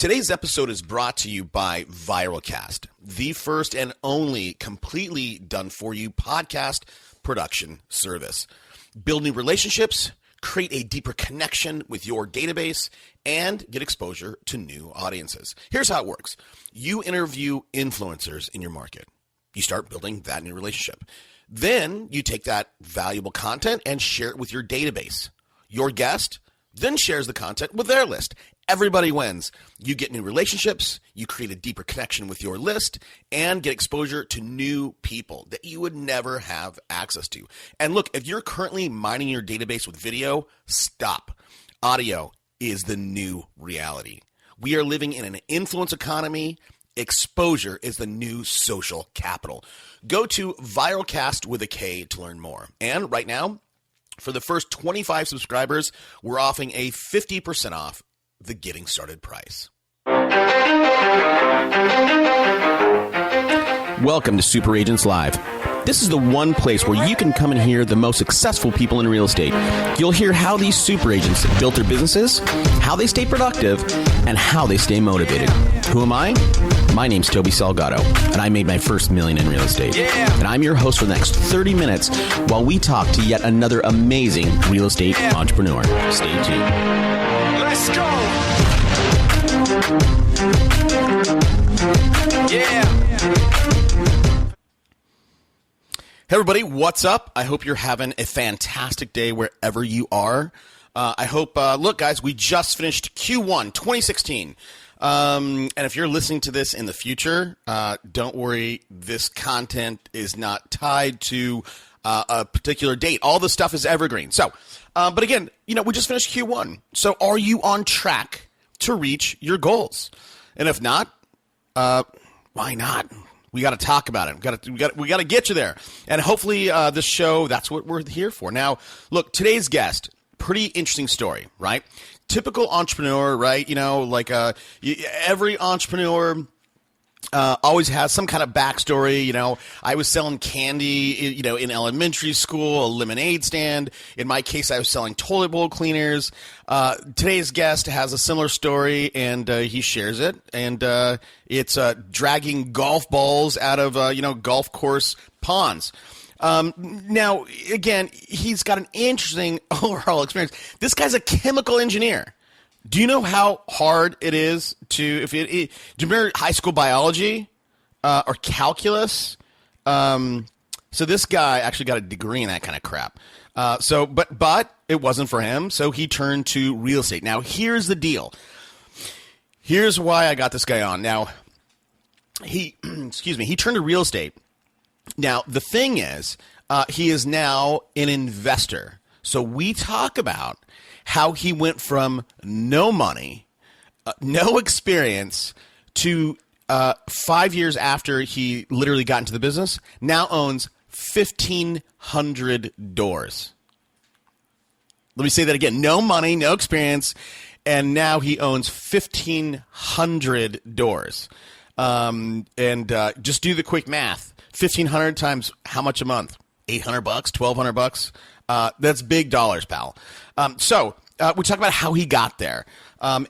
Today's episode is brought to you by Viralcast, the first and only completely done-for-you podcast production service. Build new relationships, create a deeper connection with your database, and get exposure to new audiences. Here's how it works. You interview influencers in your market. You start building that new relationship. Then you take that valuable content and share it with your database. Your guest then shares the content with their list. Everybody wins. You get new relationships, you create a deeper connection with your list, and get exposure to new people that you would never have access to. And look, if you're currently mining your database with video, stop. Audio is the new reality. We are living in an influence economy. Exposure is the new social capital. Go to Viralcast with a K to learn more. And right now, for the first 25 subscribers, we're offering a 50% off the getting started price. Welcome to Super Agents Live. This is the one place where you can come and hear the most successful people in real estate. You'll hear how these super agents built their businesses, how they stay productive, and how they stay motivated. Who am I? My name's Toby Salgado, and I made my first million in real estate. And I'm your host for the next 30 minutes while we talk to yet another amazing real estate entrepreneur. Stay tuned. Let's go! Yeah! Hey everybody, what's up? I hope you're having a fantastic day wherever you are. I hope, look guys, we just finished Q1 2016. And if you're listening to this in the future, don't worry, this content is not tied to a particular date. All the stuff is evergreen. So, but again, we just finished Q1. So are you on track to reach your goals? And if not, why not? We got to talk about it. We got to get you there. And hopefully this show, that's what we're here for. Now, look, today's guest, pretty interesting story, right? Typical entrepreneur, right? Every entrepreneur always has some kind of backstory. I was selling candy, in elementary school, a lemonade stand. In my case, I was selling toilet bowl cleaners. Today's guest has a similar story, and he shares it. And it's dragging golf balls out of, golf course ponds. Now, again, he's got an interesting overall experience. This guy's a chemical engineer. Do you know how hard it is do you remember high school biology or calculus? So this guy actually got a degree in that kind of crap. But it wasn't for him. So he turned to real estate. Now, here's the deal. Here's why I got this guy on. Now, he turned to real estate. Now, the thing is, he is now an investor. So we talk about how he went from no money, no experience, to 5 years after he literally got into the business, now owns 1,500 doors. Let me say that again. No money, no experience, and now he owns 1,500 doors. Just do the quick math. 1,500 times how much a month? $800, $1,200. That's big dollars, pal. So we talk about how he got there. I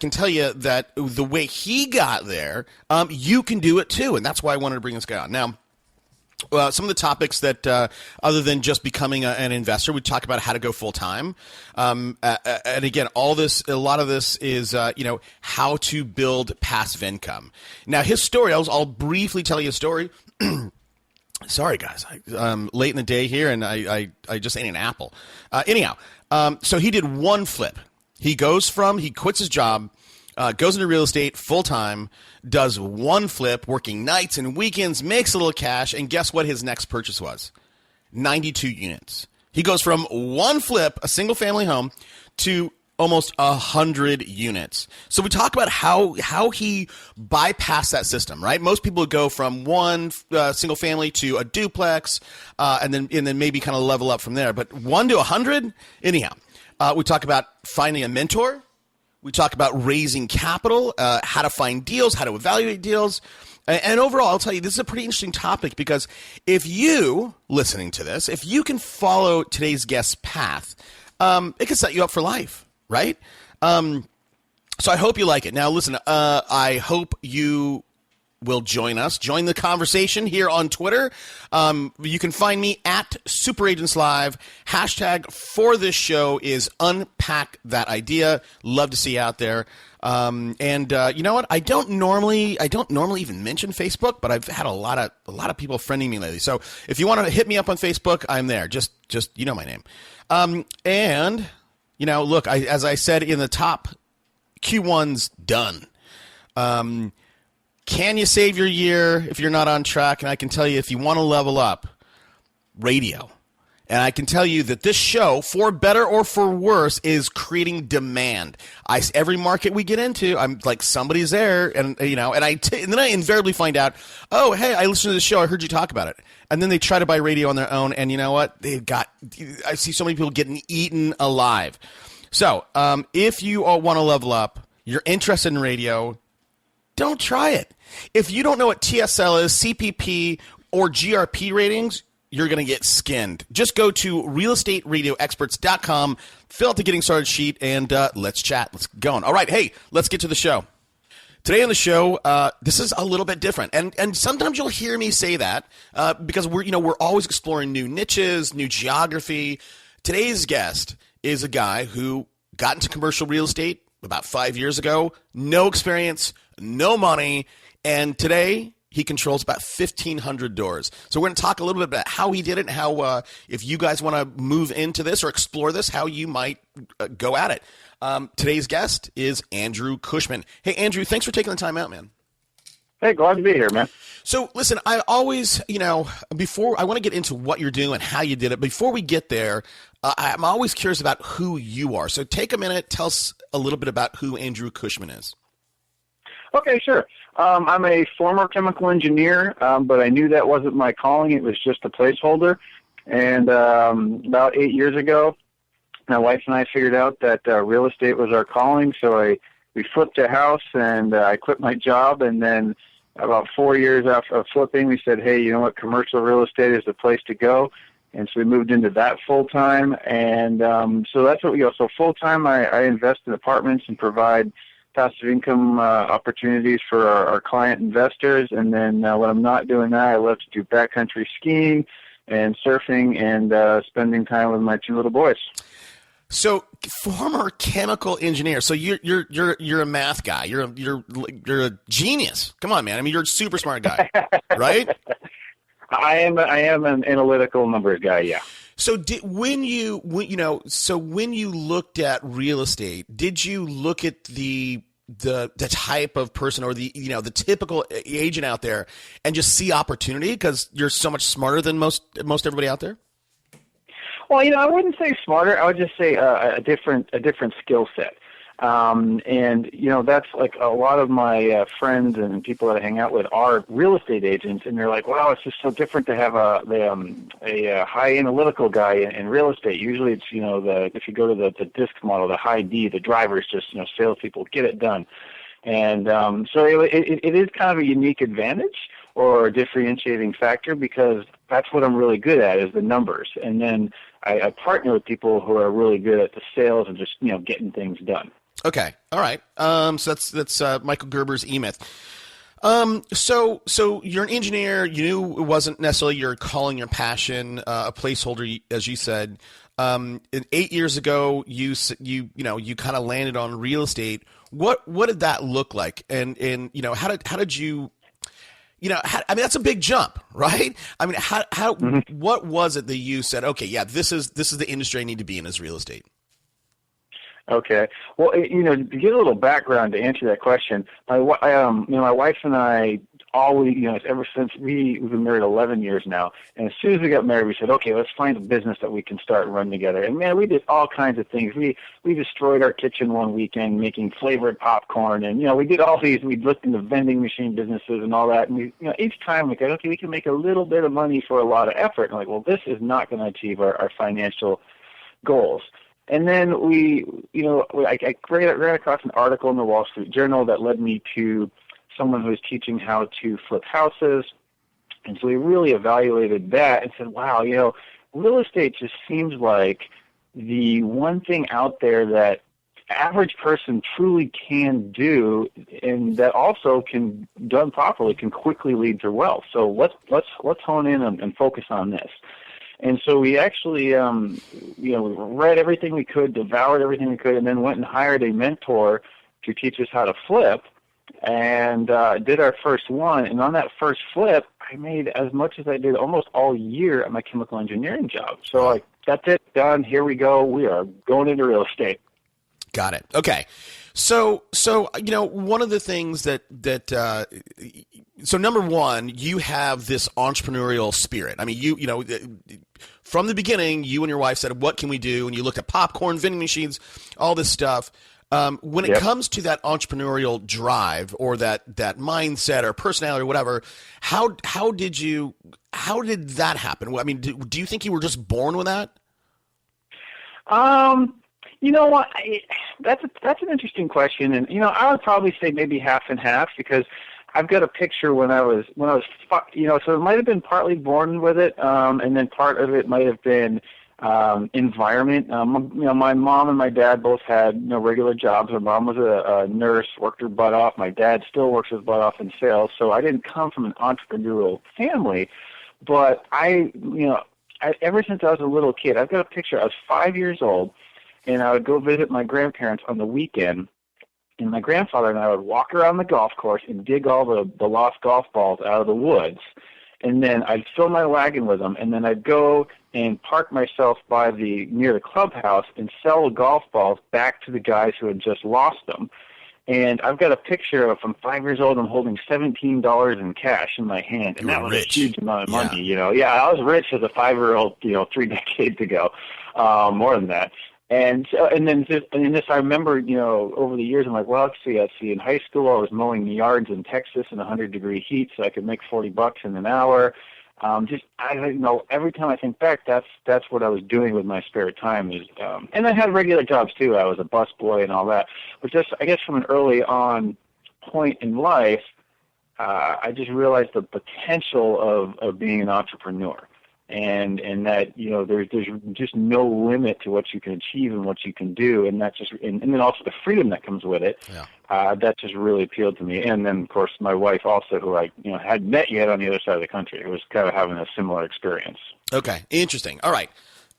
can tell you that the way he got there, you can do it too. And that's why I wanted to bring this guy on. Now, some of the topics that, other than just becoming an investor, we talk about how to go full time. And again, a lot of this is, how to build passive income. Now, his story, I'll briefly tell you a story. Sorry, guys. I'm late in the day here, and I just ate an apple. So he did one flip. He quits his job, goes into real estate full-time, does one flip, working nights and weekends, makes a little cash, and guess what his next purchase was? 92 units. He goes from one flip, a single-family home, to almost 100 units. So we talk about how he bypassed that system, right? Most people would go from one single family to a duplex, and then maybe kind of level up from there. But 1 to 100, anyhow. We talk about finding a mentor. We talk about raising capital, how to find deals, how to evaluate deals. And overall, I'll tell you, this is a pretty interesting topic because if you, listening to this, if you can follow today's guest's path, it can set you up for life, right? So I hope you like it. Now, listen, I hope you will join us. Join the conversation here on Twitter. You can find me at Super Agents Live. Hashtag for this show is Unpack That Idea. Love to see you out there. You know what? I don't normally even mention Facebook, but I've had a lot of people friending me lately. So if you want to hit me up on Facebook, I'm there. Just you know my name. Look, as I said in the top, Q1's done. Can you save your year if you're not on track? And I can tell you, if you want to level up, radio. And I can tell you that this show, for better or for worse, is creating demand. Every market we get into, I'm like, somebody's there, and then I invariably find out, oh, hey, I listened to the show, I heard you talk about it. And then they try to buy radio on their own, and you know what? I see so many people getting eaten alive. So if you all want to level up, you're interested in radio, don't try it. If you don't know what TSL is, CPP, or GRP ratings, you're going to get skinned. Just go to realestateradioexperts.com, fill out the getting started sheet, and let's chat. Let's get going. All right, hey, let's get to the show. Today on the show, this is a little bit different, and sometimes you'll hear me say that because we're always exploring new niches, new geography. Today's guest is a guy who got into commercial real estate about 5 years ago, no experience, no money, and today he controls about 1,500 doors. So we're going to talk a little bit about how he did it and how, if you guys want to move into this or explore this, how you might go at it. Today's guest is Andrew Cushman. Hey, Andrew, thanks for taking the time out, man. Hey, glad to be here, man. So listen, I always, before I want to get into what you're doing and how you did it, before we get there, I'm always curious about who you are. So take a minute, tell us a little bit about who Andrew Cushman is. Okay, sure. I'm a former chemical engineer, but I knew that wasn't my calling. It was just a placeholder. And about 8 years ago, my wife and I figured out that real estate was our calling. So we flipped a house, and I quit my job. And then about 4 years after flipping, we said, hey, you know what, commercial real estate is the place to go. And so we moved into that full-time. And so that's what we go. So full-time, I invest in apartments and provide passive income opportunities for our client investors. And then when I'm not doing that, I love to do backcountry skiing and surfing and spending time with my two little boys. So, former chemical engineer. So you're a math guy. You're a genius. Come on, man. I mean, you're a super smart guy, right? I am an analytical numbers guy. Yeah. So when you looked at real estate, did you look at the type of person or the typical agent out there and just see opportunity because you're so much smarter than most everybody out there? Well, I wouldn't say smarter. I would just say a different skill set. That's like a lot of my friends and people that I hang out with are real estate agents, and they're like, wow, it's just so different to have a high analytical guy in real estate. Usually it's, if you go to the DISC model, the high D, the drivers just, salespeople, get it done. And so it is kind of a unique advantage or a differentiating factor because that's what I'm really good at is the numbers. And then I partner with people who are really good at the sales and just, getting things done. Okay. All right. So that's Michael Gerber's E-Myth. So you're an engineer. You knew it wasn't necessarily your calling, your passion, a placeholder, as you said. 8 years ago, you kind of landed on real estate. What did that look like? And how did you? That's a big jump, right? I mean, what was it that you said? Okay, yeah, this is the industry I need to be in, is real estate. Okay. Well, to get a little background to answer that question, my wife and I always, ever since we've been married 11 years now, and as soon as we got married, we said, okay, let's find a business that we can start and run together. And man, we did all kinds of things. We destroyed our kitchen one weekend making flavored popcorn, and we did all these. We looked into vending machine businesses and all that. And each time we go, okay, we can make a little bit of money for a lot of effort. And well, this is not going to achieve our financial goals. And then I ran across an article in the Wall Street Journal that led me to someone who was teaching how to flip houses. And so we really evaluated that and said, wow, real estate just seems like the one thing out there that average person truly can do, and that also can, done properly, can quickly lead to wealth. So let's hone in and focus on this. And so we actually, we read everything we could, devoured everything we could, and then went and hired a mentor to teach us how to flip, and did our first one. And on that first flip, I made as much as I did almost all year at my chemical engineering job. So that's it, done. Here we go. We are going into real estate. Got it. Okay. So one of the things so number one, you have this entrepreneurial spirit. I mean, from the beginning, you and your wife said, what can we do? And you looked at popcorn, vending machines, all this stuff. When it comes to that entrepreneurial drive or that mindset or personality or whatever, how did that happen? I mean, do you think you were just born with that? You know what? That's an interesting question, and I would probably say maybe half and half, because I've got a picture when I was so it might have been partly born with it, and then part of it might have been environment. My mom and my dad both had regular jobs. My mom was a nurse, worked her butt off. My dad still works his butt off in sales. So I didn't come from an entrepreneurial family, but ever since I was a little kid, I've got a picture. I was 5 years old, and I would go visit my grandparents on the weekend, and my grandfather and I would walk around the golf course and dig all the lost golf balls out of the woods. And then I'd fill my wagon with them, and then I'd go and park myself near the clubhouse and sell the golf balls back to the guys who had just lost them. And I've got a picture of, I'm 5 years old, I'm holding $17 in cash in my hand, and that was rich. A huge amount of money. Yeah. I was rich as a 5-year-old, 3 decades ago, more than that. And then I remember, over the years, I'm like, well, let's see. In high school, I was mowing yards in Texas in 100-degree heat, so I could make $40 in an hour. Every time I think back, that's what I was doing with my spare time. And I had regular jobs too. I was a busboy and all that. But just, I guess, from an early on point in life, I just realized the potential of being an entrepreneur. And that there's just no limit to what you can achieve and what you can do, and that's just and then also the freedom that comes with it. That just really appealed to me. And then of course my wife also, who I hadn't met yet on the other side of the country, it was kind of having a similar experience. Okay, interesting. All right.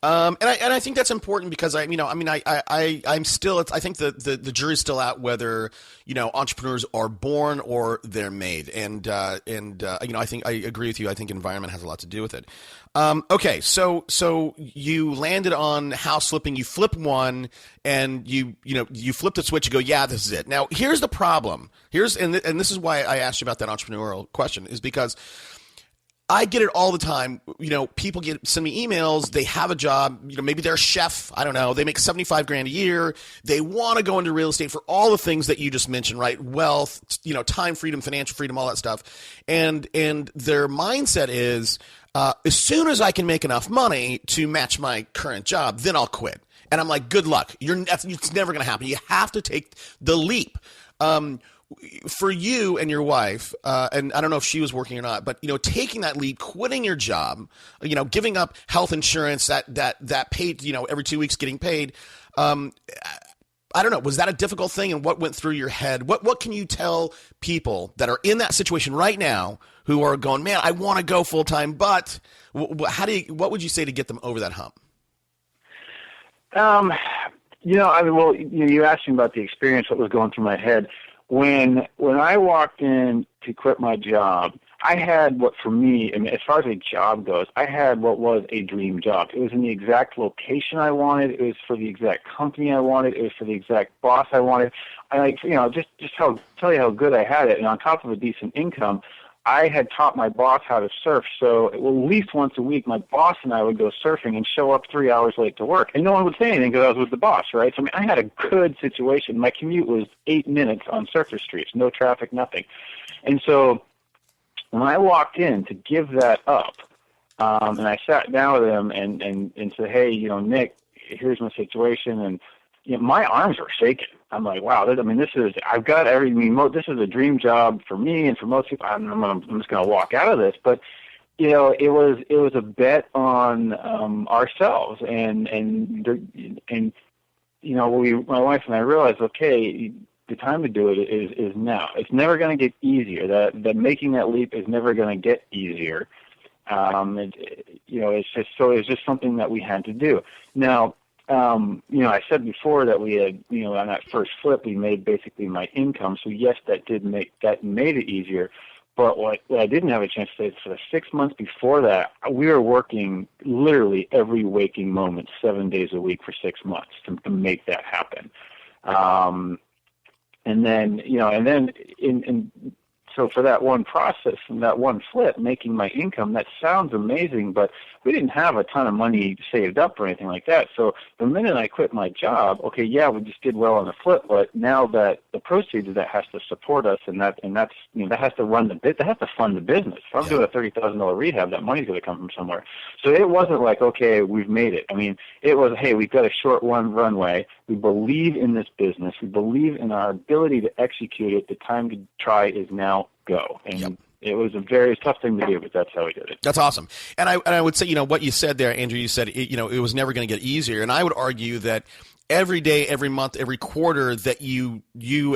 And I think that's important because I'm still, I think the jury's still out whether entrepreneurs are born or they're made, and I think I agree with you. I think environment has a lot to do with it. Okay, so you landed on house flipping. You flip one, and you flip the switch. You go, yeah, this is it. Now here's the problem. And this is why I asked you about that entrepreneurial question, is because I get it all the time. People send me emails. They have a job. Maybe they're a chef. I don't know. They make $75,000 a year. They want to go into real estate for all the things that you just mentioned, right? Wealth, time freedom, financial freedom, all that stuff. And their mindset is, as soon as I can make enough money to match my current job, then I'll quit. And I'm like, good luck. It's never going to happen. You have to take the leap. For you and your wife, and I don't know if she was working or not, but taking that leap, quitting your job, giving up health insurance that paid, every 2 weeks getting paid. I don't know. Was that a difficult thing, and what went through your head? What can you tell people that are in that situation right now who are going, man, I want to go full time, but what would you say to get them over that hump? You asked me about the experience, what was going through my head. When I walked in to quit my job, I had what, for me, as far as a job goes, I had what was a dream job. It was in the exact location I wanted. It was for the exact company I wanted. It was for the exact boss I wanted. Just tell you how good I had it. And on top of a decent income, I had taught my boss how to surf, so at least once a week, my boss and I would go surfing and show up 3 hours late to work, and no one would say anything because I was with the boss, right? So I had a good situation. My commute was 8 minutes on surface streets, no traffic, nothing. And so when I walked in to give that up, and I sat down with him and said, hey, Nick, here's my situation, and my arms were shaking. I'm like, wow, this is a dream job for me and for most people. I'm just going to walk out of this. But, it was a bet on ourselves. And my wife and I realized, okay, the time to do it is now. It's never going to get easier. That making that leap is never going to get easier. It's just something that we had to do. Now, I said before that we had, on that first flip, we made basically my income. So yes, that made it easier. But what I didn't have a chance to say is for the 6 months before that, we were working literally every waking moment, 7 days a week for 6 months to make that happen. So for that one process and that one flip, making my income, that sounds amazing, but we didn't have a ton of money saved up or anything like that. So the minute I quit my job, okay, yeah, we just did well on the flip, but now that the proceeds of that has to support us, and that has to fund the business. If I'm doing a $30,000 rehab, that money's going to come from somewhere. So it wasn't like, okay, we've made it. I mean, it was, hey, we've got a short runway. We believe in this business. We believe in our ability to execute it. The time to try is now. Go. And it was a very tough thing to do, but that's how we did it. That's awesome. And I would say, what you said there, Andrew, you said, it was never going to get easier. And I would argue that every day, every month, every quarter that you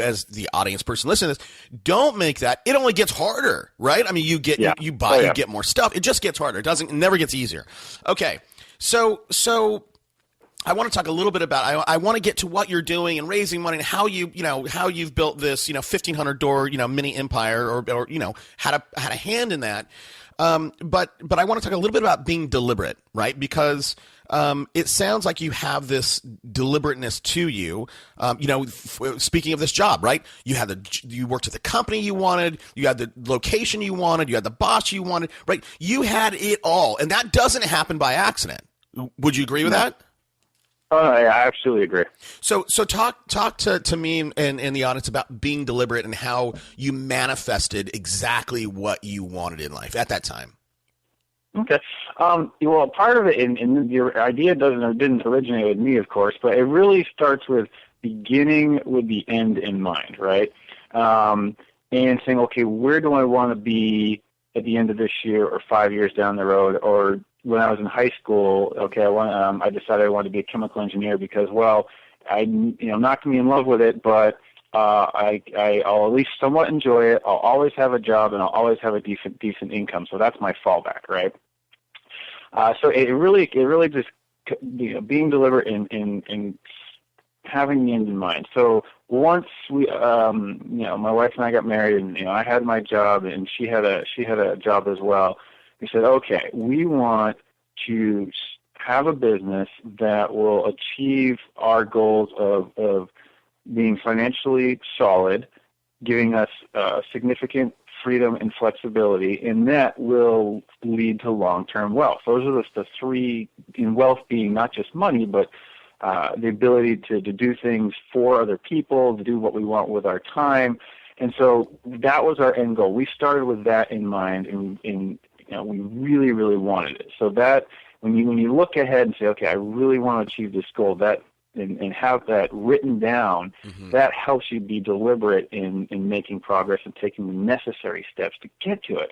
as the audience person listening to this, don't make that, it only gets harder, right? I mean, you get, you buy, you get more stuff. It just gets harder. It never gets easier. Okay. So I want to talk a little bit about, I want to get to what you're doing and raising money and how you've built this, 1,500 door, mini empire or had a hand in that. But I want to talk a little bit about being deliberate, right? Because, it sounds like you have this deliberateness to you. Speaking of this job, right? You worked at the company you wanted, you had the location you wanted, you had the boss you wanted, right? You had it all. And that doesn't happen by accident. Would you agree with that? I absolutely agree. So talk to me and the audience about being deliberate and how you manifested exactly what you wanted in life at that time. Okay. Well, part of it, and your idea didn't originate with me, of course, but it really starts with beginning with the end in mind, right? And saying, okay, where do I want to be at the end of this year or 5 years down the road, or when I was in high school, okay, I decided I wanted to be a chemical engineer because, well, I'm not going to be in love with it, but I'll at least somewhat enjoy it. I'll always have a job, and I'll always have a decent income. So that's my fallback, right? So it really just being deliberate in having the end in mind. So once we, my wife and I got married, and I had my job, and she had a job as well. We said, okay, we want to have a business that will achieve our goals of being financially solid, giving us significant freedom and flexibility, and that will lead to long-term wealth. Those are the three, in wealth being not just money, but the ability to do things for other people, to do what we want with our time. And so that was our end goal. We started with that in mind, and we really, really wanted it. So that when you look ahead and say, okay, I really want to achieve this goal, that and have that written down, that helps you be deliberate in making progress and taking the necessary steps to get to it.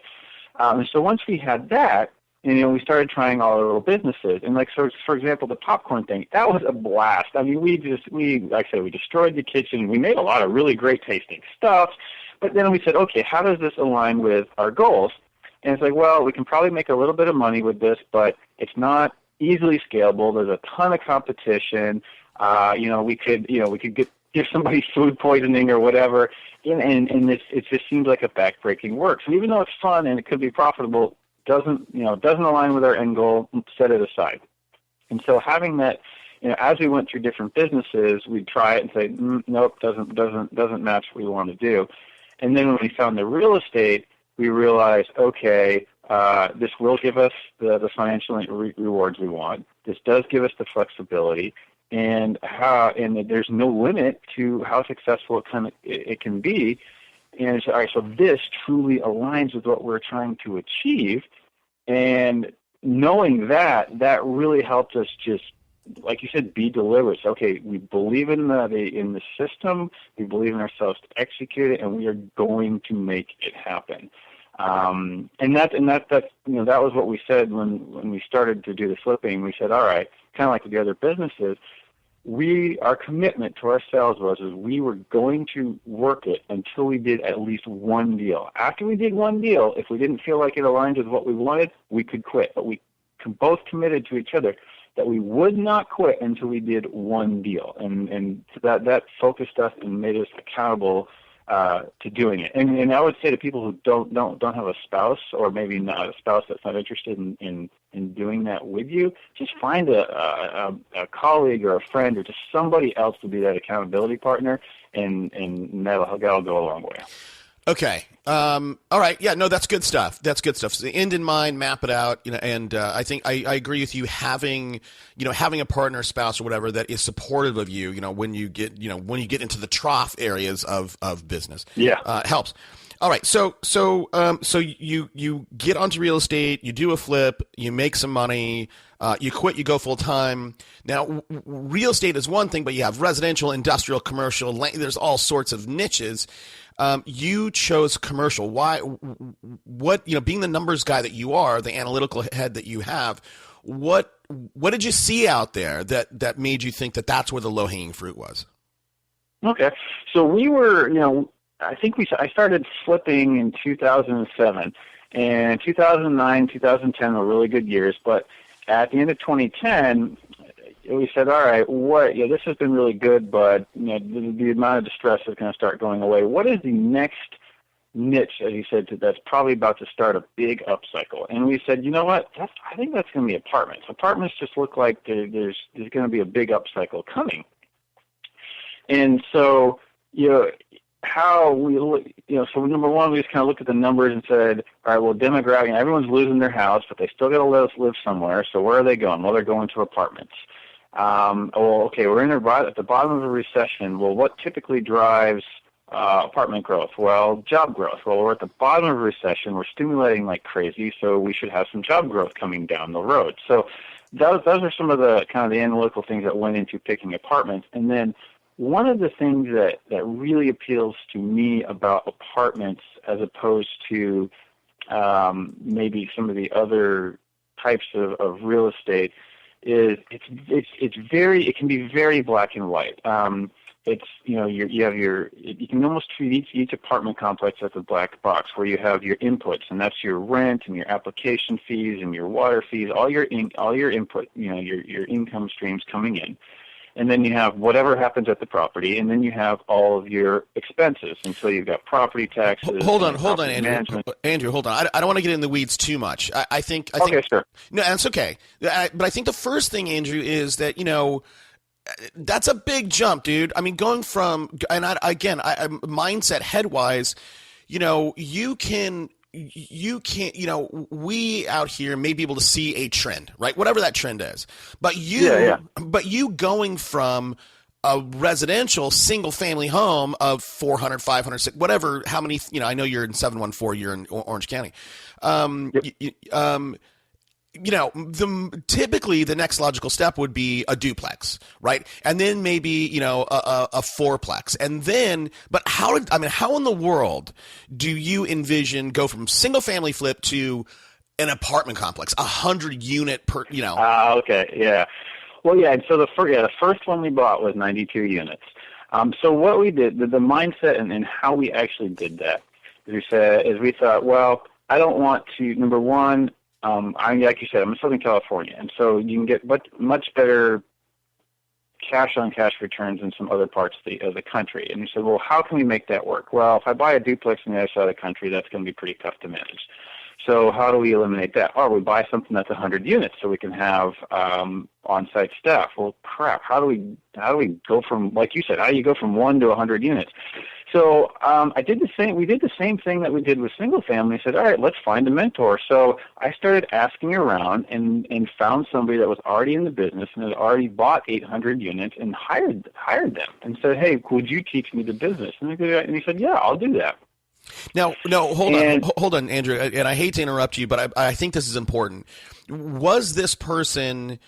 And so once we had that, we started trying all our little businesses. And so for example, the popcorn thing, that was a blast. I mean, we destroyed the kitchen. We made a lot of really great tasting stuff. But then we said, okay, how does this align with our goals? And it's like, well, we can probably make a little bit of money with this, but it's not easily scalable. There's a ton of competition. We could give somebody food poisoning or whatever, and it just seems like a backbreaking work. So even though it's fun and it could be profitable, doesn't align with our end goal. Set it aside. And so having that, as we went through different businesses, we'd try it and say, nope, doesn't match what we want to do. And then when we found the real estate, we realized, okay, this will give us the financial rewards we want. This does give us the flexibility, and there's no limit to how successful it can be. And so, all right, so this truly aligns with what we're trying to achieve. And knowing that really helped us just, like you said, be deliberate. So, okay, we believe in the system, we believe in ourselves to execute it, and we are going to make it happen. And that was what we said when we started to do the flipping. We said, all right, kind of like with the other businesses, our commitment to ourselves is we were going to work it until we did at least one deal. After we did one deal, if we didn't feel like it aligned with what we wanted, we could quit. But we both committed to each other that we would not quit until we did one deal, and that focused us and made us accountable to doing it. And I would say to people who don't have a spouse, or maybe not a spouse that's not interested in doing that with you, just find a colleague or a friend or just somebody else to be that accountability partner, and that'll go a long way. Okay. All right. Yeah, no, that's good stuff. That's good stuff. So the end in mind, map it out, and I think I agree with you, having a partner, spouse, or whatever that is supportive of you, when you get into the trough areas of business. Yeah. Helps. All right. So you get onto real estate, you do a flip, you make some money, you quit, you go full time. Now, real estate is one thing, but you have residential, industrial, commercial, there's all sorts of niches. You chose commercial. Why? What? Being the numbers guy that you are, the analytical head that you have, what did you see out there that made you think that that's where the low hanging fruit was? Okay, so we were, I started flipping in 2007, and 2009, 2010 were really good years. But at the end of 2010. We said, all right, this has been really good, but the amount of distress is going to start going away. What is the next niche, as you said, that's probably about to start a big upcycle? And we said, you know what? I think that's going to be apartments. Apartments just look like there's going to be a big upcycle coming. And so, how we look, so number one, we just kind of looked at the numbers and said, all right, well, demographic, everyone's losing their house, but they still got to live somewhere. So where are they going? Well, they're going to apartments. We're at the bottom of a recession. Well, what typically drives apartment growth? Well, job growth. Well, we're at the bottom of a recession. We're stimulating like crazy, so we should have some job growth coming down the road. So those are some of the kind of the analytical things that went into picking apartments. And then one of the things that really appeals to me about apartments, as opposed to maybe some of the other types of real estate, is it can be very black and white. You can almost treat each apartment complex as a black box, where you have your inputs, and that's your rent and your application fees and your water fees, all your input, your income streams coming in. And then you have whatever happens at the property, and then you have all of your expenses. And so you've got property taxes. Hold on, Andrew. Andrew, hold on. I don't want to get in the weeds too much. I think. Okay, sure. No, that's okay. But I think the first thing, Andrew, is that that's a big jump, dude. I mean, going from mindset headwise, you can. We out here may be able to see a trend, right? Whatever that trend is. But you going from a residential single family home of 400, 500, whatever, how many, I know you're in 714, you're in Orange County. Typically the next logical step would be a duplex, right? And then maybe, a fourplex. And then, but how in the world do you envision go from single family flip to an apartment complex, 100 unit per, Okay. Yeah. Well, yeah. And so the first one we bought was 92 units. So what we did, the mindset and how we actually did that is we thought, well, I don't want to, number one, like you said, I'm in Southern California, and so you can get much better cash-on-cash returns in some other parts of the country. And we said, well, how can we make that work? Well, if I buy a duplex in the other side of the country, that's going to be pretty tough to manage. So how do we eliminate that? Or we buy something that's 100 units so we can have on-site staff. Well, crap, how do we go from, like you said, how do you go from 1 to 100 units? So we did the same thing that we did with single family. I said, all right, let's find a mentor. So I started asking around and found somebody that was already in the business and had already bought 800 units and hired them and said, hey, would you teach me the business? And he said, yeah, I'll do that. Now, hold on, Andrew, and I hate to interrupt you, but I think this is important. Was this person,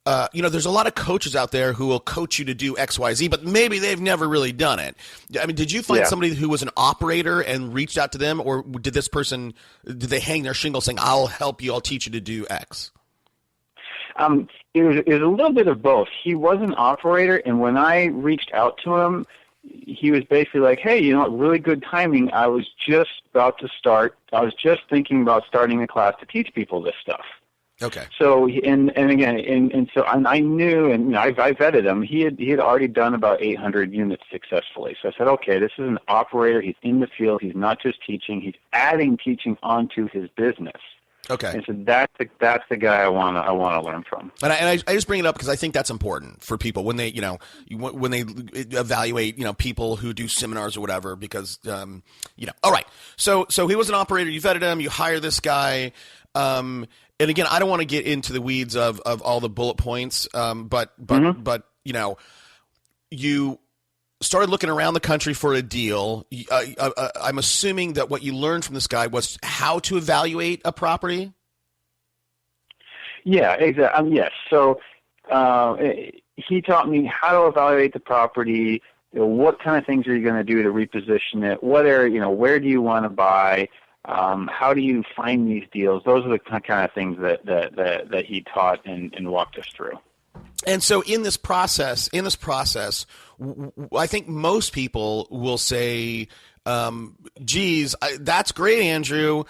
there's a lot of coaches out there who will coach you to do X, Y, Z, but maybe they've never really done it. I mean, did you find somebody who was an operator and reached out to them, or did they hang their shingle saying, I'll help you, I'll teach you to do X? It was a little bit of both. He was an operator, and when I reached out to him, he was basically like, hey, you know what, really good timing. I was just thinking about starting a class to teach people this stuff. Okay. So, and I knew, and you know, I vetted him. He had already done about 800 units successfully. So I said, okay, this is an operator. He's in the field. He's not just teaching. He's adding teaching onto his business. Okay. And so that's the guy I want to learn from. And I just bring it up because I think that's important for people when they, you know, when they evaluate, you know, people who do seminars or whatever, because, you know, all right. So he was an operator. You vetted him. You hire this guy. And again, I don't want to get into the weeds of all the bullet points. But you know, you started looking around the country for a deal. I'm assuming that what you learned from this guy was how to evaluate a property. Yeah, exactly. Yes. So he taught me how to evaluate the property. You know, what kind of things are you going to do to reposition it? Where do you want to buy? How do you find these deals? Those are the kind of things that he taught and walked us through. And so in this process, I think most people will say, geez, that's great, Andrew.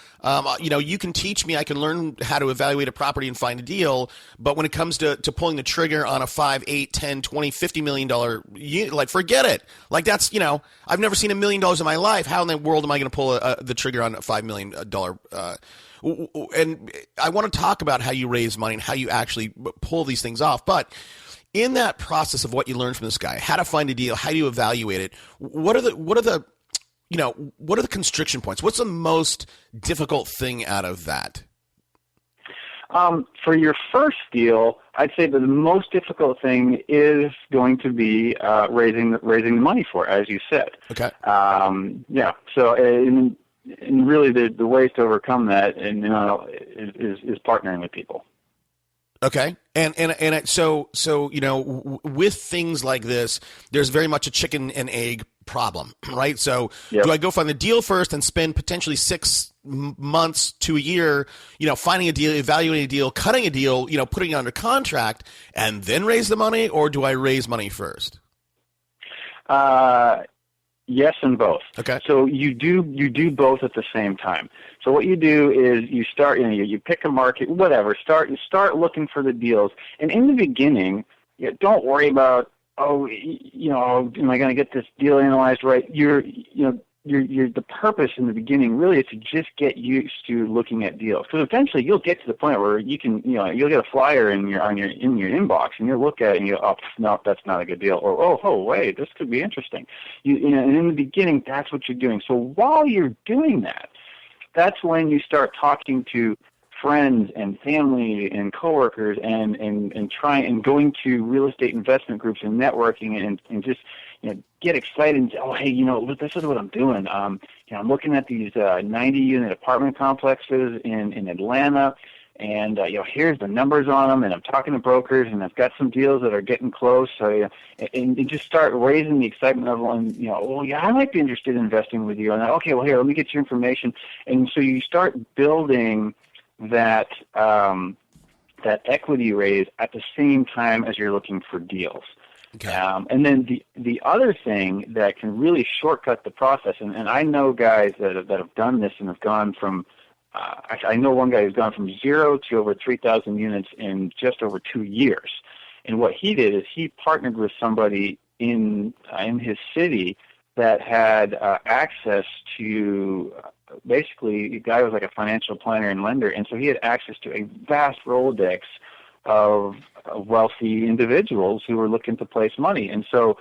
You know, you can teach me, I can learn how to evaluate a property and find a deal. But when it comes to pulling the trigger on a $5, $8, $10, $20, $50 million unit, like, forget it. Like, that's, you know, I've never seen $1 million in my life. How in the world am I going to pull the trigger on a $5 million? And I want to talk about how you raise money and how you actually pull these things off. But in that process of what you learned from this guy, how to find a deal, how do you evaluate it? What are the constriction points? What's the most difficult thing out of that? For your first deal, I'd say that the most difficult thing is going to be raising the money for it, as you said. Okay. Yeah. So, and really, the ways to overcome that, and you know, is partnering with people. Okay. And so you know, with things like this, there's very much a chicken and egg problem, right? So Yep. Do I go find the deal first and spend potentially 6 months to a year, you know, finding a deal, evaluating a deal, cutting a deal, you know, putting it under contract, and then raise the money, or do I raise money first? Yes, and both. Okay. So you do both at the same time. So what you do is you start, you know, you pick a market, whatever. You start looking for the deals, and in the beginning, don't worry about, you know, am I going to get this deal analyzed right? The purpose in the beginning really is to just get used to looking at deals, because eventually you'll get to the point where you can, you know, you'll get a flyer in your inbox, and you'll look at it and you go, oh, no, that's not a good deal, or wait, this could be interesting. You know, and in the beginning, that's what you're doing. So while you're doing that, that's when you start talking to friends and family and coworkers and trying and going to real estate investment groups and networking and just, you know, get excited and say, oh, hey, you know, this is what I'm doing. You know, I'm looking at these 90-unit apartment complexes in Atlanta, and you know, here's the numbers on them, and I'm talking to brokers, and I've got some deals that are getting close. So, and just start raising the excitement level, and you know, well, yeah, I might be interested in investing with you. And okay, well, here, let me get your information, and so you start building that equity raise at the same time as you're looking for deals. Okay. And then the other thing that can really shortcut the process, and I know guys that have done this and have gone from, I know one guy who's gone from 0 to over 3,000 units in just over 2 years. And what he did is he partnered with somebody in his city that had access to basically, a guy was like a financial planner and lender, and so he had access to a vast Rolodex of wealthy individuals who were looking to place money. And so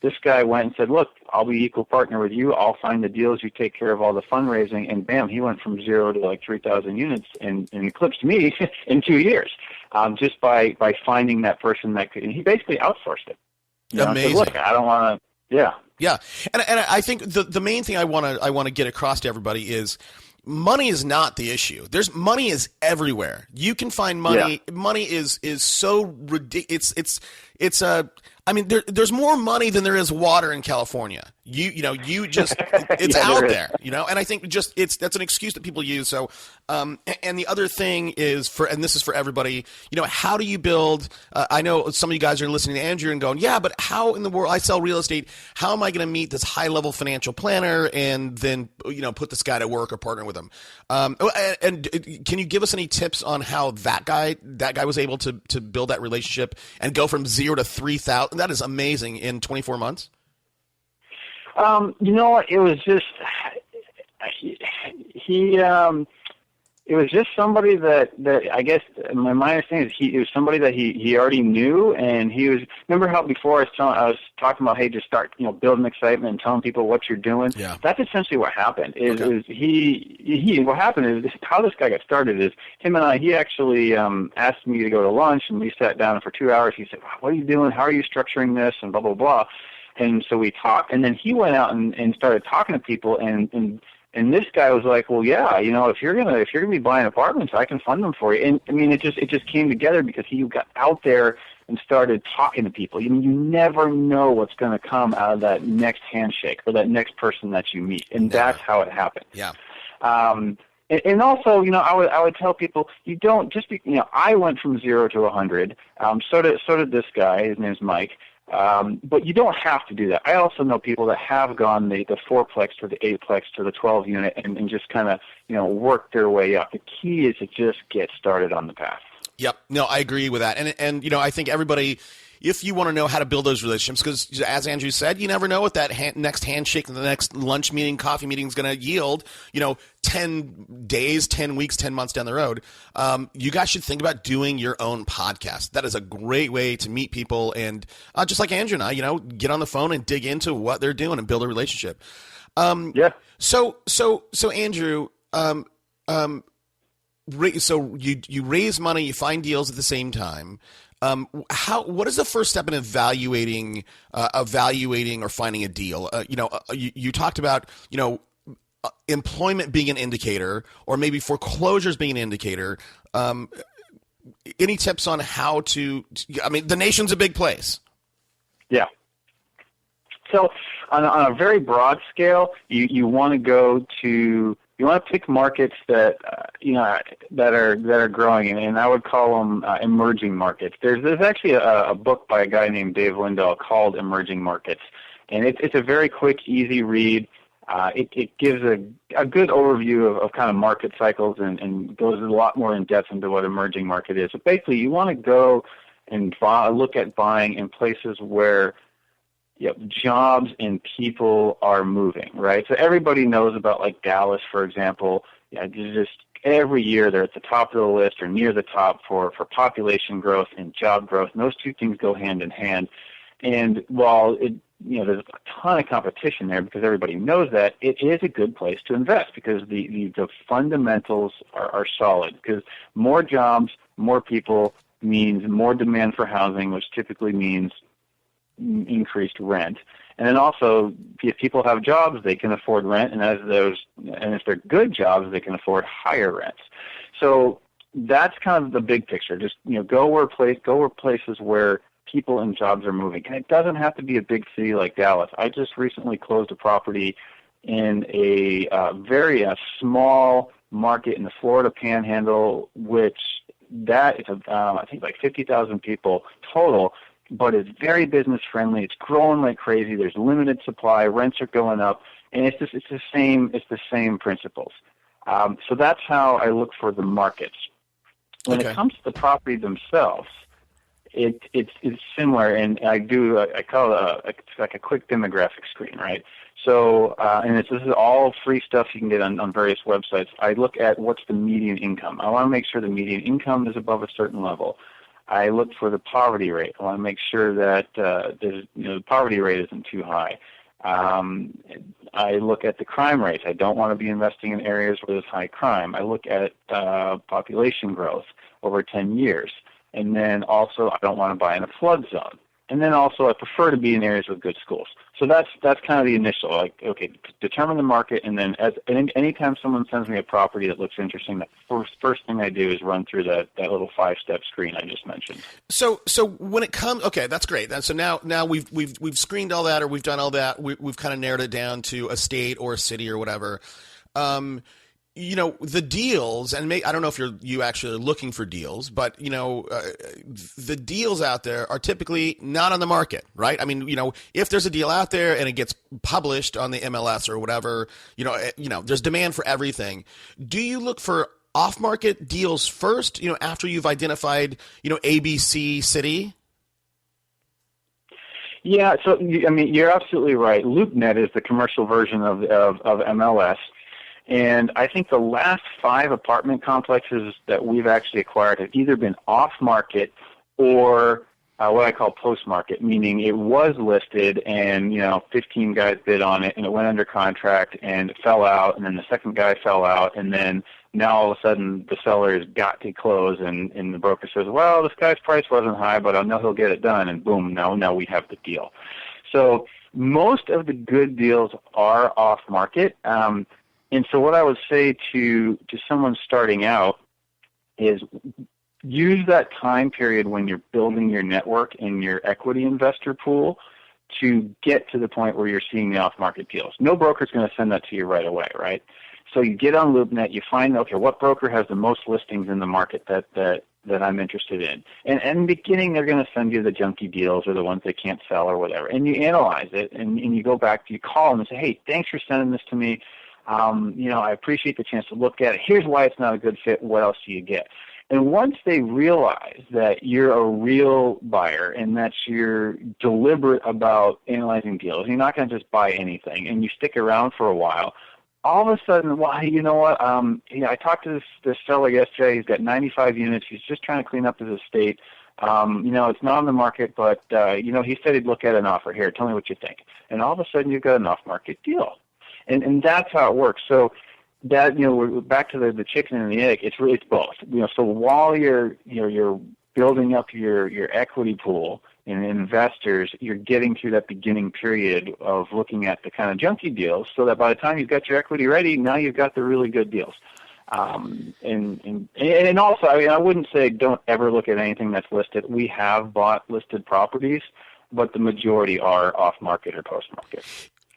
this guy went and said, look, I'll be equal partner with you. I'll find the deals. You take care of all the fundraising. And bam, he went from 0 to like 3,000 units and eclipsed me in 2 years, just by finding that person that could. And he basically outsourced it. You know, Amazing. said, look, I don't want to, yeah. Yeah. And I think the main thing I want to get across to everybody is money is not the issue. Money is everywhere. You can find money. Yeah. Money is so ridiculous. I mean, there's more money than there is water in California. You just, it's Yeah, out there is. there, and I think that's an excuse that people use. So, and the other thing is and this is for everybody, how do you build, I know some of you guys are listening to Andrew and going, yeah, but how in the world, I sell real estate, how am I going to meet this high level financial planner and then, put this guy to work or partner with him? And can you give us any tips on how that guy was able to build that relationship and go from 0 to 3,000? That is amazing in 24 months. You know what? It was just it was just somebody that I guess my understanding is it was somebody that he already knew, and he was. Remember how before I was talking about, hey, just start building excitement and telling people what you're doing. Yeah. That's essentially what happened. What happened is how this guy got started is him and I. He actually asked me to go to lunch, and we sat down for 2 hours. He said, "What are you doing? How are you structuring this?" And blah blah blah. And so we talked, and then he went out and started talking to people, and this guy was like, well, yeah, if you're gonna be buying apartments, I can fund them for you. And I mean, it just came together because he got out there and started talking to people. You never know what's going to come out of that next handshake or that next person that you meet, and that's how it happened. Yeah. And also, I would tell people, you don't just be, I went from 0 to 100. So did this guy. His name's Mike. But you don't have to do that. I also know people that have gone the 4-plex to the 8-plex to the 12 unit and just kind of, work their way up. The key is to just get started on the path. Yep. No, I agree with that. And I think everybody, if you want to know how to build those relationships, because as Andrew said, you never know what that next handshake, the next lunch meeting, coffee meeting is going to yield, 10 days, 10 weeks, 10 months down the road. You guys should think about doing your own podcast. That is a great way to meet people. And just like Andrew and I, get on the phone and dig into what they're doing and build a relationship. Yeah. So Andrew, so you raise money, you find deals at the same time. What is the first step in evaluating or finding a deal? You talked about, employment being an indicator, or maybe foreclosures being an indicator. Any tips on how to, the nation's a big place. Yeah. So on a very broad scale, you want to go to, you want to pick markets that that are growing, and I would call them emerging markets. There's actually a book by a guy named Dave Lindahl called Emerging Markets, and it's a very quick, easy read. It gives a good overview of kind of market cycles and goes a lot more in depth into what emerging market is. So basically, you want to go and look at buying in places where jobs and people are moving, right? So everybody knows about like Dallas, for example. Just every year they're at the top of the list or near the top for population growth and job growth, and those two things go hand in hand. And while there's a ton of competition there because everybody knows that, it is a good place to invest because the fundamentals are solid. Because more jobs, more people means more demand for housing, which typically means increased rent. And then also, if people have jobs, they can afford rent, and if they're good jobs, they can afford higher rents. So that's kind of the big picture. Just go where places where people and jobs are moving, and it doesn't have to be a big city like Dallas. I just recently closed a property in a very small market in the Florida Panhandle, which that is I think like 50,000 people total. But it's very business friendly. It's growing like crazy. There's limited supply. Rents are going up, and it's the same principles. So that's how I look for the markets. When it comes to the property themselves, it's similar, and I call it like a quick demographic screen, right? So and this is all free stuff you can get on various websites. I look at what's the median income. I want to make sure the median income is above a certain level. I look for the poverty rate. I want to make sure that the poverty rate isn't too high. I look at the crime rates. I don't want to be investing in areas where there's high crime. I look at population growth over 10 years. And then also I don't want to buy in a flood zone. And then also I prefer to be in areas with good schools. So that's kind of the initial, like, okay, determine the market, and then anytime someone sends me a property that looks interesting, the first thing I do is run through that little 5-step screen I just mentioned. So when it comes, okay, that's great. So now we've screened all that, or we've done all that. We've kind of narrowed it down to a state or a city or whatever. The deals, and I don't know if you actually are looking for deals, but the deals out there are typically not on the market, right? I mean, if there's a deal out there and it gets published on the MLS or whatever, there's demand for everything. Do you look for off-market deals first, after you've identified, ABC city? Yeah, so you're absolutely right. LoopNet is the commercial version of MLS. And I think the last 5 apartment complexes that we've actually acquired have either been off-market or what I call post-market, meaning it was listed and, 15 guys bid on it and it went under contract and it fell out, and then the second guy fell out, and then now all of a sudden the seller has got to close, and the broker says, well, this guy's price wasn't high, but I know he'll get it done, and boom, now we have the deal. So most of the good deals are off-market. And so what I would say to someone starting out is use that time period when you're building your network and your equity investor pool to get to the point where you're seeing the off-market deals. No broker's going to send that to you right away, right? So you get on LoopNet, you find, okay, what broker has the most listings in the market that I'm interested in? And in the beginning, they're going to send you the junky deals or the ones they can't sell or whatever. And you analyze it, and you go back, you call them and say, hey, thanks for sending this to me. I appreciate the chance to look at it. Here's why it's not a good fit. What else do you get? And once they realize that you're a real buyer and that you're deliberate about analyzing deals, you're not going to just buy anything, and you stick around for a while, all of a sudden, well, you know what? I talked to this seller yesterday. He's got 95 units. He's just trying to clean up his estate. It's not on the market, but, he said he'd look at an offer. Here, tell me what you think. And all of a sudden, you've got an off-market deal. And that's how it works. So that, we're back to the chicken and the egg. It's both. So while you're building up your equity pool and investors, you're getting through that beginning period of looking at the kind of junky deals, so that by the time you've got your equity ready, now you've got the really good deals. And also, I wouldn't say don't ever look at anything that's listed. We have bought listed properties, but the majority are off-market or post-market.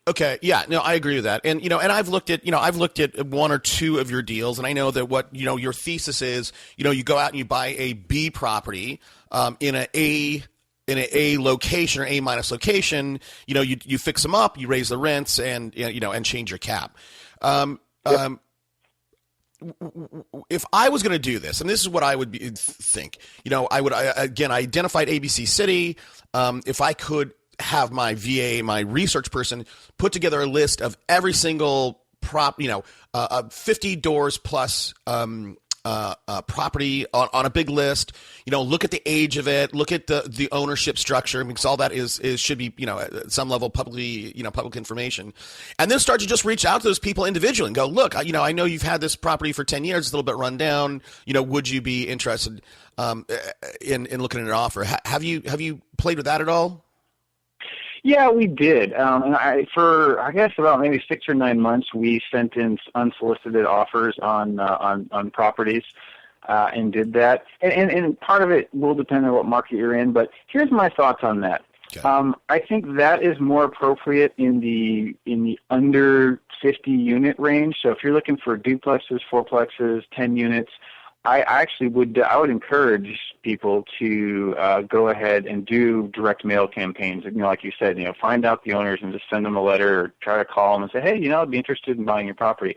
Okay. Yeah. No, I agree with that. And, and I've looked at 1 or 2 of your deals, and I know that what, your thesis is, you go out and you buy a B property, in an A location or A- location, you fix them up, you raise the rents and change your cap. Yep. If I was going to do this, and this is what I would think, I would, again, I identified ABC City. If I could have my VA, my research person, put together a list of every single 50 doors plus property on a big list. Look at the age of it, look at the ownership structure, because all that should be at some level public information, and then start to just reach out to those people individually and go, look, I know you've had this property for 10 years, it's a little bit run down. Would you be interested in looking at an offer? Have you played with that at all? Yeah, we did. And for about maybe 6 or 9 months, we sent in unsolicited offers on properties and did that. And part of it will depend on what market you're in. But here's my thoughts on that. Okay. I think that is more appropriate in the under 50 unit range. So if you're looking for duplexes, fourplexes, 10 units, I would encourage people to go ahead and do direct mail campaigns. Like you said, find out the owners and just send them a letter or try to call them and say, hey, I'd be interested in buying your property.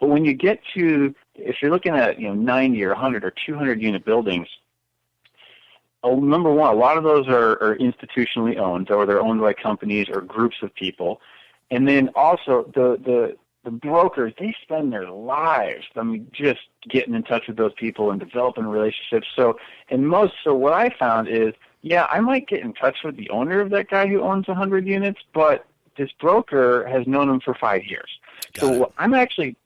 But when you get to, if you're looking at 90 or 100 or 200 unit buildings, number one, a lot of those are institutionally owned, or they're owned by companies or groups of people. And then also the brokers, they spend their lives, just getting in touch with those people and developing relationships. So what I found is, I might get in touch with the owner of that guy who owns 100 units, but this broker has known him for 5 years. So I'm actually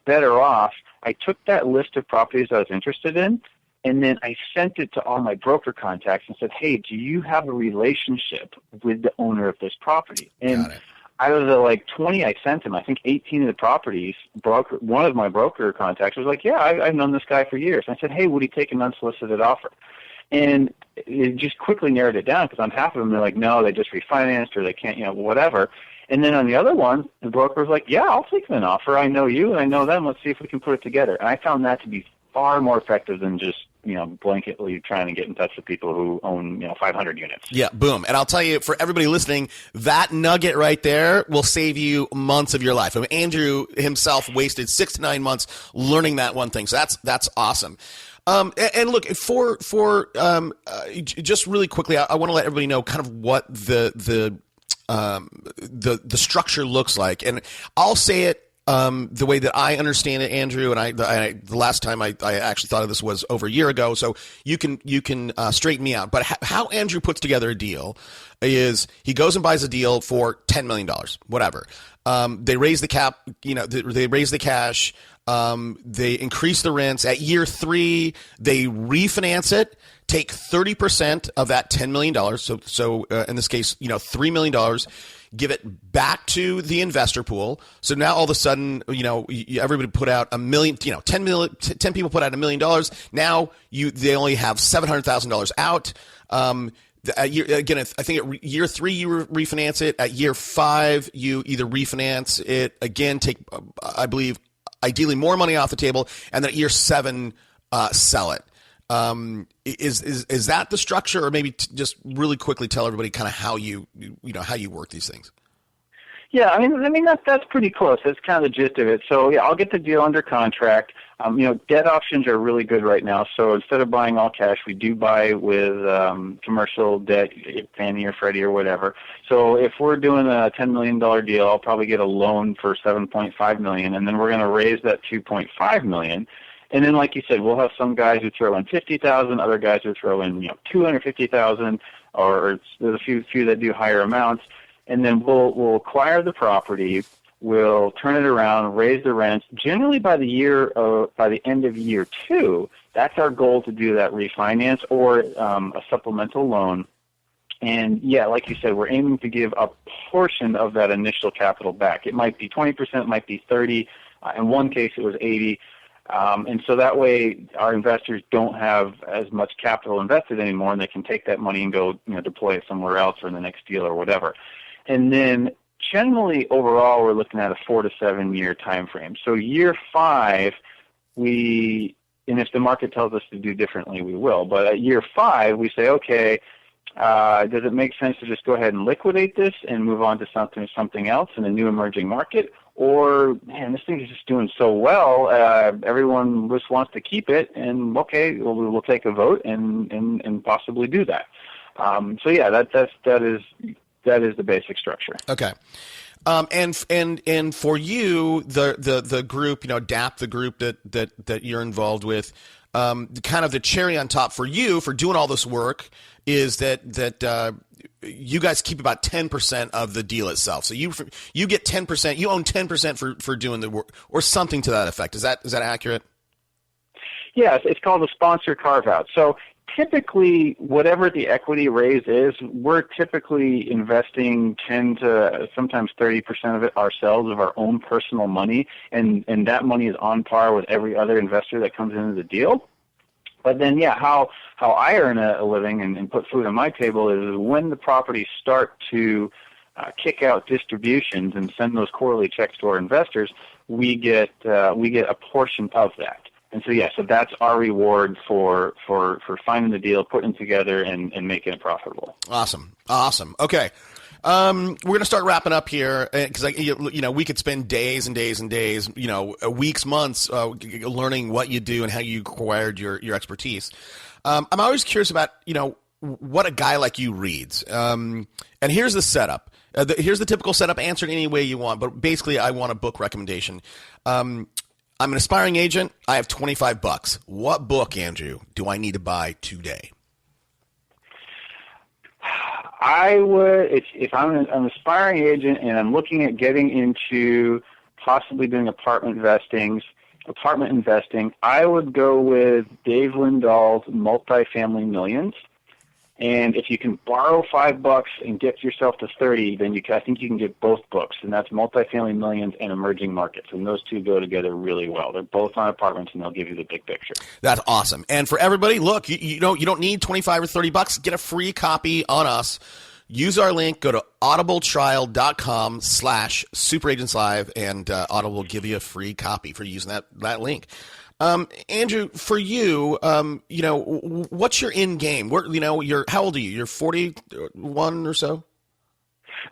better off. I took that list of properties I was interested in, And then I sent it to all my broker contacts and said, hey, do you have a relationship with the owner of this property? And out of the like 20 I sent him, I think 18 of the properties, one of my broker contacts was like, yeah, I've known this guy for years. And I said, hey, would he take an unsolicited offer? And it just quickly narrowed it down, because on half of them, they're like, no, they just refinanced, or they can't, whatever. And then on the other one, the broker was like, yeah, I'll take an offer. I know you and I know them. Let's see if we can put it together. And I found that to be far more effective than just, blanketly trying to get in touch with people who own, 500 units. Yeah, boom. And I'll tell you, for everybody listening, that nugget right there will save you months of your life. I mean, Andrew himself wasted 6 to 9 months learning that one thing. So that's awesome. And look, just really quickly, I want to let everybody know kind of what the structure looks like. And I'll say it the way that I understand it, Andrew, and the last time I actually thought of this was over a year ago, so you can straighten me out. But how Andrew puts together a deal is he goes and buys a deal for $10 million, whatever. They raise the cap, they raise the cash, they increase the rents. At year 3, they refinance it, take 30% of that $10 million. So in this case, $3 million, give it back to the investor pool. So now all of a sudden, everybody put out $1 million, 10 people put out $1 million. Now they only have $700,000 out. Again, I think at year 3 you refinance it. At year 5 you either refinance it again, take I believe ideally more money off the table, and then at year 7 sell it. Is that the structure, or maybe just really quickly tell everybody kind of how you work these things? Yeah, I mean that's pretty close. That's kind of the gist of it. So yeah, I'll get the deal under contract. Debt options are really good right now. So instead of buying all cash, we do buy with commercial debt, Fannie or Freddie or whatever. So if we're doing a $10 million deal, I'll probably get a loan for $7.5 million, and then we're going to raise that $2.5 million. And then, like you said, we'll have some guys who throw in $50,000, other guys who throw in $250,000, or there's a few that do higher amounts. And then we'll acquire the property, we'll turn it around, raise the rents. Generally, by the end of year 2, that's our goal, to do that refinance or a supplemental loan. And yeah, like you said, we're aiming to give a portion of that initial capital back. It might be 20%, it might be 30%. In one case, it was 80%. And so that way our investors don't have as much capital invested anymore, and they can take that money and go deploy it somewhere else or in the next deal or whatever. And then generally overall we're looking at a 4 to 7 year time frame. So year 5, and if the market tells us to do differently, we will. But at year 5 we say, okay, does it make sense to just go ahead and liquidate this and move on to something else in a new emerging market? Or, man, this thing is just doing so well, everyone just wants to keep it, and okay, we'll take a vote and possibly do that. So yeah, that is the basic structure. Okay. And for you, the group, DAP, the group that you're involved with, kind of the cherry on top for you for doing all this work is that you guys keep about 10% of the deal itself. So you get 10%, you own 10% for doing the work, or something to that effect. Is that accurate? Yes, it's called a sponsor carve-out. So typically, whatever the equity raise is, we're typically investing 10 to sometimes 30% of it ourselves, of our own personal money, and that money is on par with every other investor that comes into the deal. But then, yeah, how I earn a living and put food on my table is when the properties start to kick out distributions and send those quarterly checks to our investors, we get a portion of that. And so, yeah, so that's our reward for finding the deal, putting it together, and making it profitable. Awesome. Okay. We're going to start wrapping up here because we could spend days and days and days, weeks, months learning what you do and how you acquired your expertise. I'm always curious about, what a guy like you reads. And here's the setup. Here's the typical setup. Answer it any way you want, but basically I want a book recommendation. I'm an aspiring agent. I have $25. What book, Andrew, do I need to buy today? I would, if I'm an aspiring agent and I'm looking at getting into possibly doing apartment vestings, apartment investing, I would go with Dave Lindahl's Multifamily Millions. And if you can borrow $5 and get yourself to 30, then I think you can get both books, and that's Multifamily Millions and Emerging Markets. And those two go together really well. They're both on apartments, and they'll give you the big picture. That's awesome. And for everybody, look, you don't need 25 or $30. Get a free copy on us. Use our link. Go to audibletrial.com/superagentslive, and Audible will give you a free copy for using that link. Andrew, for you, what's your end game? How old are you? You're 41 or so?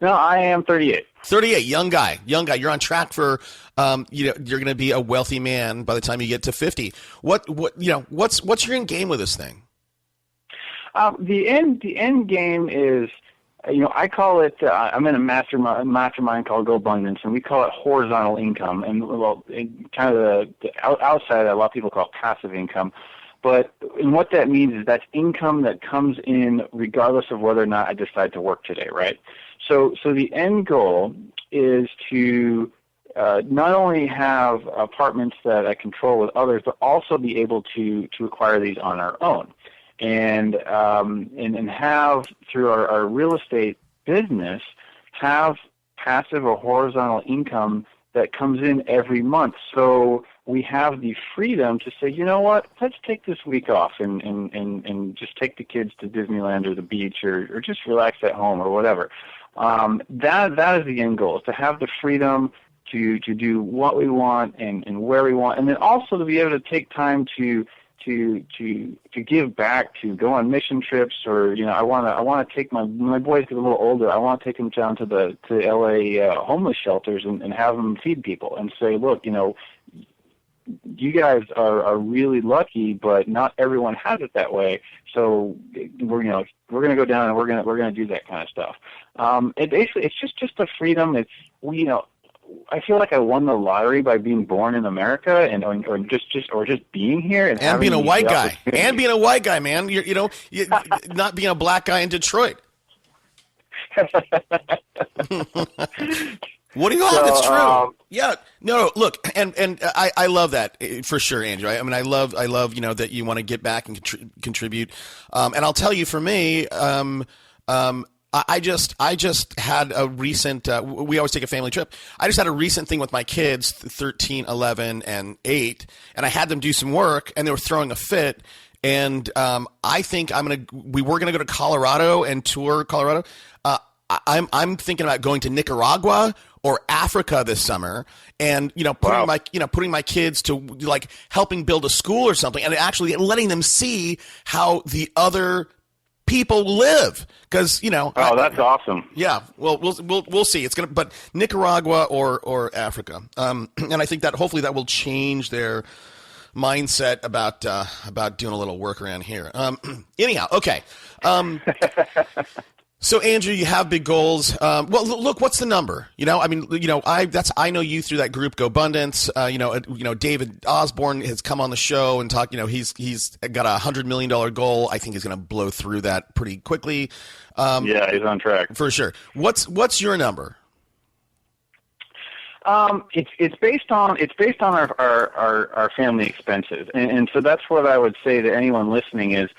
No, I am 38. 38, young guy. You're on track for, you're going to be a wealthy man by the time you get to 50. What's your end game with this thing? The end game is, I call it, I'm in a mastermind called Go Abundance, and we call it horizontal income. And kind of the outside, a lot of people call it passive income. And what that means is that's income that comes in regardless of whether or not I decide to work today, right? So the end goal is to not only have apartments that I control with others, but also be able to acquire these on our own. And have, through our real estate business, have passive or horizontal income that comes in every month. So we have the freedom to say, you know what, let's take this week off and just take the kids to Disneyland or the beach or just relax at home or whatever. That is the end goal, is to have the freedom to do what we want and where we want, and then also to be able to take time to give back, to go on mission trips, or I want to take when my boys get a little older, I want to take them down to LA homeless shelters and have them feed people and say, look, you guys are really lucky, but not everyone has it that way. So we're going to go down and we're going to do that kind of stuff. It's just a freedom. I feel like I won the lottery by being born in America or just being here and being a white guy man. You're not being a black guy in Detroit. What do you have? That's true. Yeah. No, look, and I love that for sure, Andrew. I mean, I love that you want to get back and contribute. And I'll tell you, for me, I just had a recent, we always take a family trip. I just had a recent thing with my kids, 13, 11, and 8, and I had them do some work, and they were throwing a fit. And I think we were going to go to Colorado and tour Colorado. I'm thinking about going to Nicaragua or Africa this summer, and putting my kids to like helping build a school or something, and actually letting them see how the other people live, because that's awesome. Yeah, well, we'll see. It's but Nicaragua or Africa, and I think that hopefully that will change their mindset about doing a little work around here. Anyhow, okay. So Andrew, you have big goals. Well, look, what's the number? I know you through that group Go Abundance. David Osborne has come on the show and talked. He's got $100 million goal. I think he's going to blow through that pretty quickly. Yeah, he's on track for sure. What's your number? It's based on our family expenses, and so that's what I would say to anyone listening is,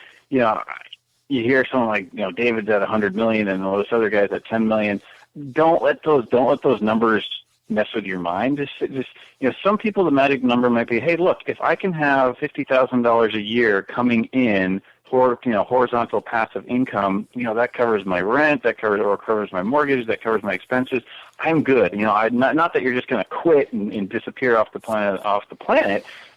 you hear someone like, David's at 100 million and all this other guy's at 10 million. Don't let those numbers mess with your mind. Just some people, the magic number might be, hey, look, if I can have $50,000 a year coming in for, horizontal passive income, that covers my rent, that covers my mortgage, that covers my expenses. I'm good. Not that you're just going to quit and disappear off the planet.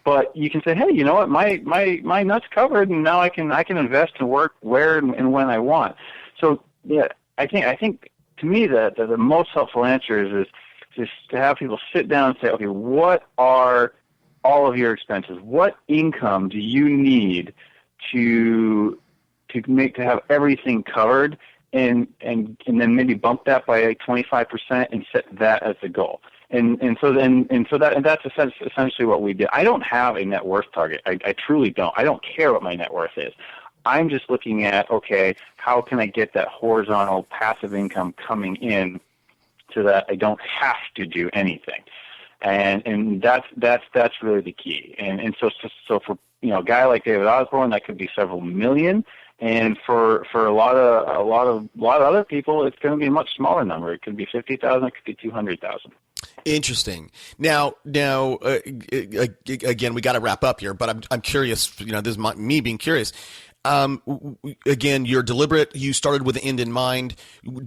But you can say, hey, you know what? My nut's covered, and now I can invest and work where and when I want. So yeah, I think to me the most helpful answer is just to have people sit down and say, okay, what are all of your expenses? What income do you need to have everything covered, and then maybe bump that by like 25% and set that as the goal. And so that's essentially what we did. I don't have a net worth target. I truly don't. I don't care what my net worth is. I'm just looking at, okay, how can I get that horizontal passive income coming in so that I don't have to do anything? And that's really the key. And so for, a guy like David Osborne, that could be several million. And for a lot of other people, it's going to be a much smaller number. It could be 50,000. It could be 200,000. Interesting. Now, again, we got to wrap up here, but I'm curious. This is me being curious. Again, you're deliberate. You started with the end in mind.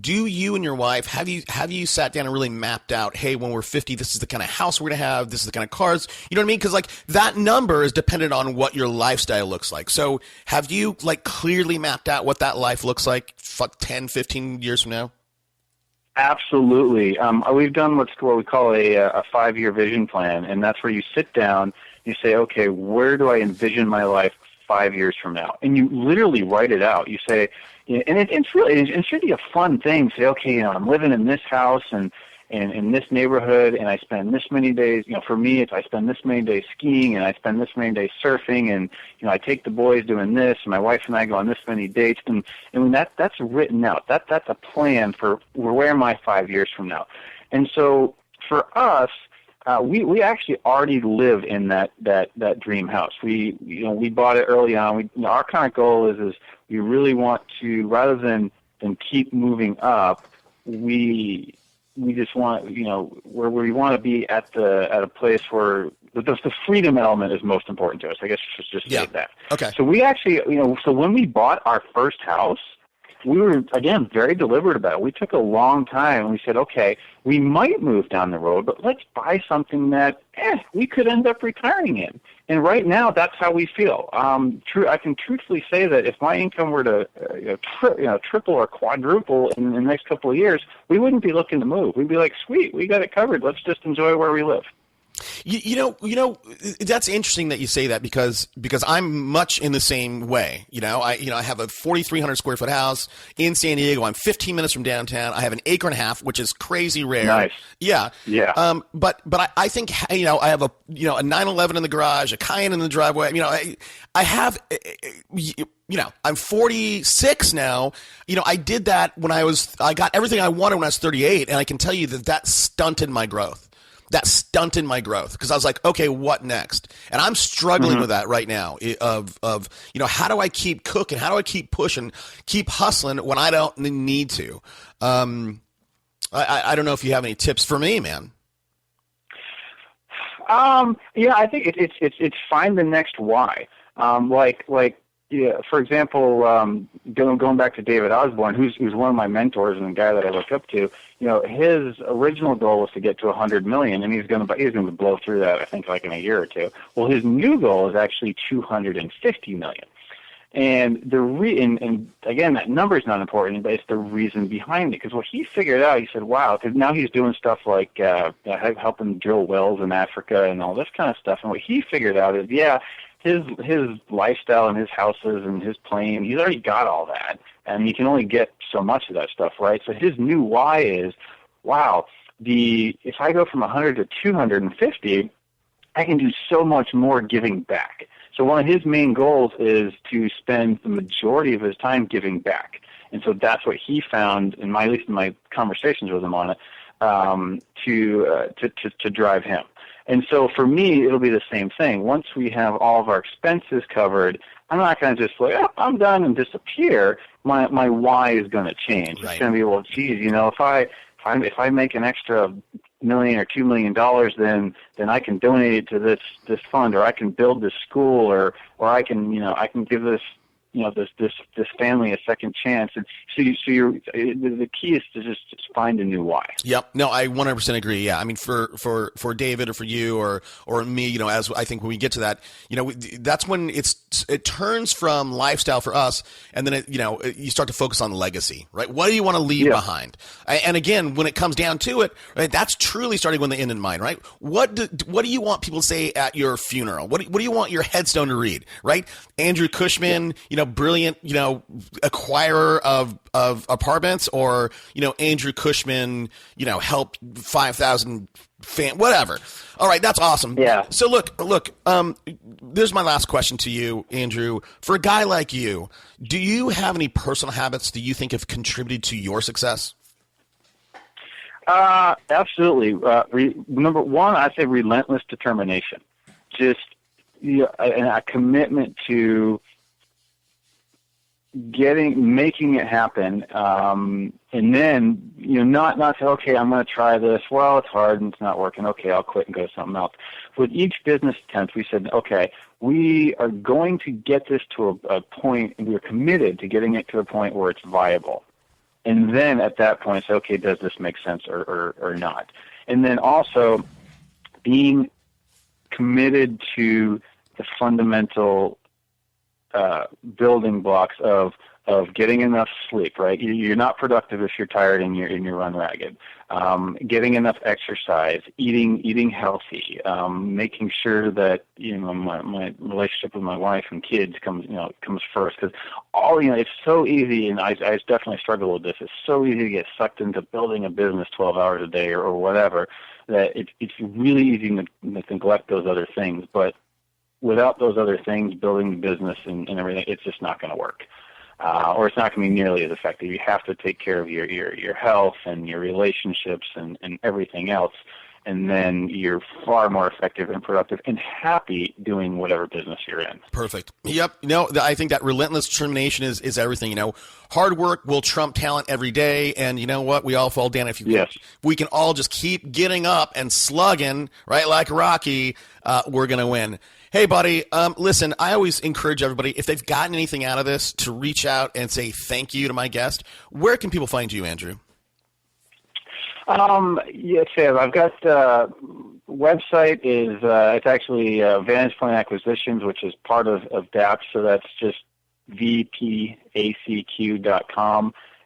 Do you and your wife have you sat down and really mapped out? Hey, when we're 50, this is the kind of house we're gonna have. This is the kind of cars. You know what I mean? Because that number is dependent on what your lifestyle looks like. So, have you clearly mapped out what that life looks like 10, 15 years from now? Absolutely. We've done what we call a 5-year vision plan, and that's where you sit down, you say, okay, where do I envision my life 5 years from now? And you literally write it out. You say, and it's really a fun thing. Say, okay, I'm living in this house and in this neighborhood, and I spend this many days. For me, it's I spend this many days skiing, and I spend this many days surfing, and I take the boys doing this, and my wife and I go on this many dates, and when that's written out, that's a plan for where am I 5 years from now. And so for us, we actually already live in that dream house. We bought it early on. Our kind of goal is we really want to, rather than keep moving up, we just want, where we want to be at a place where the freedom element is most important to us. I guess just say that. Okay. So we actually, so when we bought our first house, we were, again, very deliberate about it. We took a long time, and we said, okay, we might move down the road, but let's buy something that we could end up retiring in. And right now, that's how we feel. I can truthfully say that if my income were to triple or quadruple in the next couple of years, we wouldn't be looking to move. We'd be like, sweet, we got it covered. Let's just enjoy where we live. That's interesting that you say that because I'm much in the same way. I have a 4,300 square foot house in San Diego. I'm 15 minutes from downtown. I have an acre and a half, which is crazy rare. Nice. Yeah. Yeah. But I think, I have a 911 in the garage, a Cayenne in the driveway. I have, I'm 46 now. I did that when I got everything I wanted when I was 38. And I can tell you that stunted my growth. That stunted my growth because I was like, okay, what next? And I'm struggling with that right now of how do I keep cooking? How do I keep pushing, keep hustling when I don't need to? I don't know if you have any tips for me, man. I think it's find the next why. For example, going back to David Osborne, who's one of my mentors and a guy that I look up to. His original goal was to get to 100 million, and he's going to blow through that, I think, in a year or two. Well, his new goal is actually 250 million. And and again, that number is not important, but it's the reason behind it. Because what he figured out, he said, wow, because now he's doing stuff like helping drill wells in Africa and all this kind of stuff. And what he figured out is, his lifestyle and his houses and his plane, he's already got all that, and he can only get so much of that stuff, right? So his new why is, wow, if I go from 100 to 250, I can do so much more giving back. So one of his main goals is to spend the majority of his time giving back, and so that's what he found, at least in my conversations with him on it, to drive him. And so for me, it'll be the same thing. Once we have all of our expenses covered, I'm not going to just I'm done and disappear. My why is going to change. Right. It's going to be, well, geez, if I make an extra $1 million or $2 million, then I can donate it to this fund, or I can build this school, or I can give this this family a second chance. And so the key is to just find a new why. Yep. No, I 100% agree. Yeah. I mean, for David or for you or me, as I think when we get to that, that's when it turns from lifestyle for us. And then you start to focus on legacy, right? What do you want to leave behind? And again, when it comes down to it, right, that's truly starting with the end in mind, right? What do you want people to say at your funeral? What do you want your headstone to read, right? Andrew Cushman, brilliant, acquirer of apartments, or, Andrew Cushman, helped 5,000 whatever. All right. That's awesome. Yeah. So look, there's my last question to you, Andrew. For a guy like you, do you have any personal habits that you think have contributed to your success? Absolutely. Number one, I'd say relentless determination. Just a commitment to making it happen, and then not say, okay, I'm going to try this. Well, it's hard and it's not working. Okay, I'll quit and go to something else. With each business attempt, we said, okay, we are going to get this to a point, and we're committed to getting it to a point where it's viable. And then at that point, say, okay, does this make sense or not? And then also being committed to the fundamental building blocks of getting enough sleep, right? You're not productive if you're tired and you run ragged. Getting enough exercise, eating healthy, making sure that my relationship with my wife and kids comes first, because it's so easy, and I definitely struggle with this. It's so easy to get sucked into building a business 12 hours a day or whatever, that it's really easy to neglect those other things. But without those other things, building the business and everything, it's just not going to work. Or it's not going to be nearly as effective. You have to take care of your health and your relationships and everything else, and then you're far more effective and productive and happy doing whatever business you're in. Perfect. Yep. I think that relentless determination is everything. Hard work will trump talent every day, and you know what? We all fall down. We can all just keep getting up and slugging, right, like Rocky, we're going to win. Hey, buddy, listen, I always encourage everybody, if they've gotten anything out of this, to reach out and say thank you to my guest. Where can people find you, Andrew? Yes, I've got website is it's actually Vantage Point Acquisitions, which is part of DAPS, so that's just vpacq.com.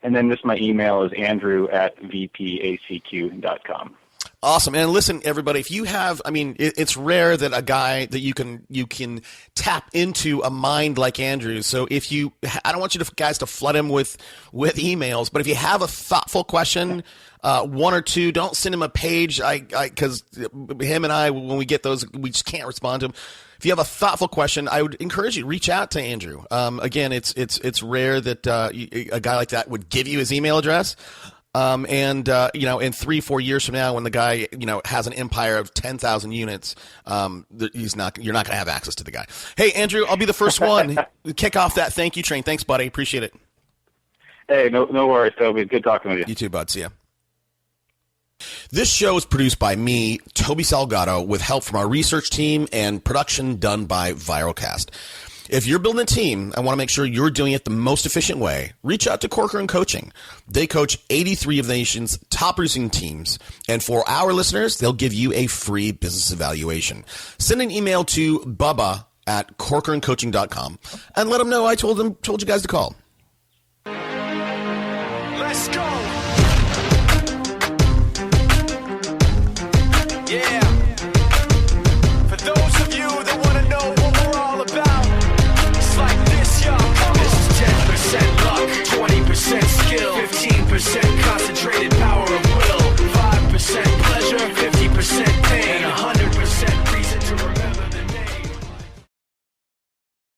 And then my email is andrew@vpacq.com. Awesome. And listen, everybody, if you have, it's rare that a guy that you can tap into a mind like Andrew. So I don't want you guys to flood him with emails, but if you have a thoughtful question, one or two, don't send him a page. Cause him and I, when we get those, we just can't respond to him. If you have a thoughtful question, I would encourage you to reach out to Andrew. Again, it's rare that a guy like that would give you his email address. In 3-4 years from now, when the guy, has an empire of 10,000 units, you're not going to have access to the guy. Hey, Andrew, I'll be the first one to kick off that thank you train. Thanks, buddy. Appreciate it. Hey, no worries, Toby. Good talking with you. You too, bud. See ya. This show is produced by me, Toby Salgado, with help from our research team and production done by Viralcast. If you're building a team and want to make sure you're doing it the most efficient way, reach out to Corcoran Coaching. They coach 83 of the nation's top producing teams. And for our listeners, they'll give you a free business evaluation. Send an email to bubba@corcorancoaching.com and let them know I told you guys to call. Let's go.